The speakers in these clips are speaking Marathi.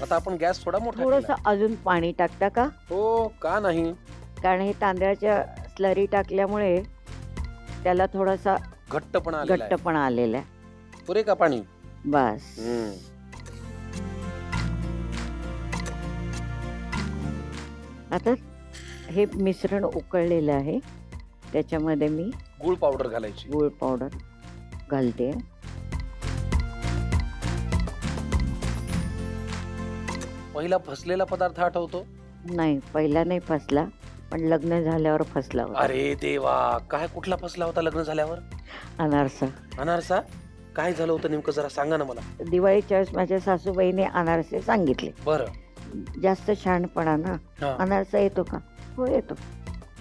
आता आपण गॅस थोडा मोठा थोडस केला. अजून पाणी टाकता का? हो का नाही? कारण हे तांदळाच्या स्लरी टाकल्यामुळे त्याला थोडासा घट्टपणा आलेला आहे. घट्टपणा आलेला आहे. पुरे का पाणी? बस. आता हे मिश्रण उकळलेलं आहे, त्याच्यामध्ये मी गुळ पावडर घालायची. गूळ पावडर घालते. पहिला फसलेला पदार्थ आठवतो? नाही, पहिला नाही फसला, पण लग्न झाल्यावर फसला होता. अरे देवा, काय कुठला फसला होता लग्न झाल्यावर? अनारसा. अनारसा? काय झालं होतं नेमकं, जरा सांगा ना मला. दिवाळीच्या वेळेस माझ्या सासूबाईने अनारसे सांगितले. बरं. जास्त शहाणपणा ना. हा. अनारसा येतो का? हो येतो.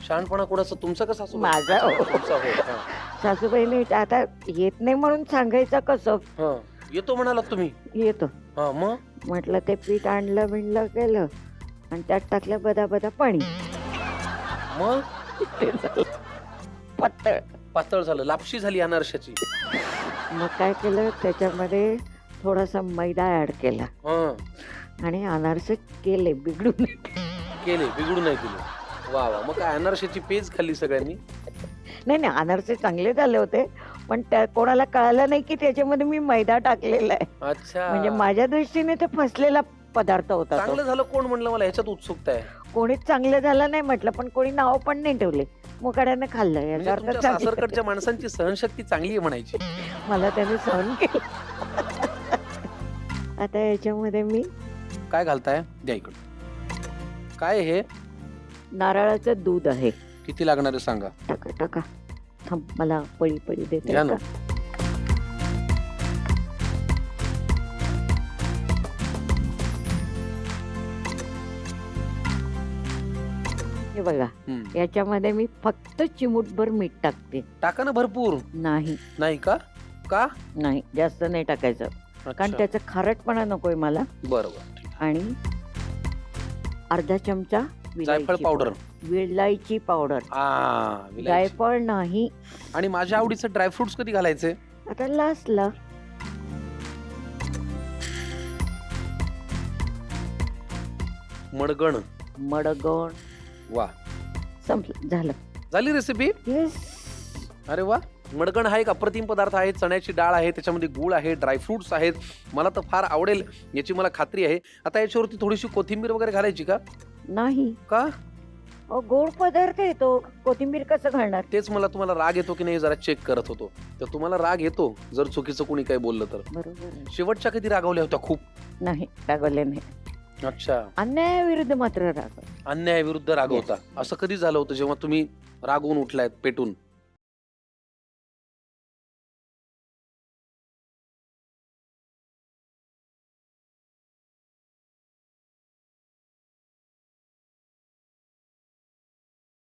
शहाणपणा कोणाचं, तुमचं का सासू? माझा. तुमचा होय. हा. सासूबाईने आता येत नाही म्हणून सांगायचं कसं? हा. येतो म्हणालात तुम्ही? येतो. हा, मग म्हटलं ते पीठ आणलं बिणलं केलं आणि त्यात टाकलं बदा पाणी. मग ते झालं पातळ. पातळ झालं, लापशी झाली अनारशाची. मग काय केलं, त्याच्यामध्ये थोडासा मैदा ऍड केला हा. आणि अनारसे केले, बिघडून नाही. केले, बिघडू नाही केले. वा वा. मग काय अनारशाची पेज खाल्ली सगळ्यांनी? नाही, अनारसे चांगले झाले होते, पण त्या कोणाला कळालं नाही की त्याच्यामध्ये मी मैदा टाकलेला आहे. अच्छा. म्हणजे माझ्या दृष्टीने ते फसलेला पदार्थ होता तो. चांगलं झालं कोण म्हणलं, मला ह्याच्यात उत्सुकता आहे. कोणीच चांगलं झालं नाही म्हटलं, पण कोणी नाव पण नाही ठेवले, मुकाड्याने खाल्लं. म्हणजे याचा अर्थ तुमच्या चांगलं. सासरकडच्या माणसांची सहनशक्ती चांगली आहे म्हणायची. मला त्याने सहन केलं. आता याच्यामध्ये मी काय घालताय? द्या इकडं. काय हे? नारळाचं दूध आहे. किती लागणार आहे सांगा. टाका टाका. थांब, मला पळी देते घ्या ना. का? हे बघा, हम्म. याच्यामध्ये मी फक्त चिमूटभर मीठ टाकते. टाका ना भरपूर. नाही नाही का? का? नाही, जास्त नाही टाकायचं, कारण अच्छा. त्याचा खारटपणा नकोय मला. बरोबर. आणि अर्धा चमचा जायफळ पावडर. विलायची पावडर. विलायची. जायफळ नाही. आणि माझ्या आवडीचं ड्रायफ्रुट्स कधी घालायचे? आता लास्टला. मडगण. मडगण. वा. संपलं, झालं. झाली रेसिपी. येस. अरे वा. मडगण हा एक अप्रतिम पदार्थ आहे. चण्याची डाळ आहे, त्याच्यामध्ये गूळ आहे, ड्रायफ्रुट्स आहेत. मला तर फार आवडेल याची मला खात्री आहे. आता याच्यावरती थोडीशी कोथिंबीर वगैरे घालायची का? नाही. का? गोड पदार्थ येतो, कोथिंबीर कसं घालणार? तेच मला तुम्हाला राग येतो की नाही जरा चेक करत होतो. तर तुम्हाला राग येतो जर चुकीचं कोणी काही बोललं तर. बरोबर आहे. शेवटच्या कधी रागावल्या होत्या खूप? नाही, रागवले नाही. अच्छा. अन्यायाविरुद्ध मात्र रागव. अन्यायाविरुद्ध राग होता. असं कधी झालं होतं जेव्हा तुम्ही रागवून उठलायत पेटून?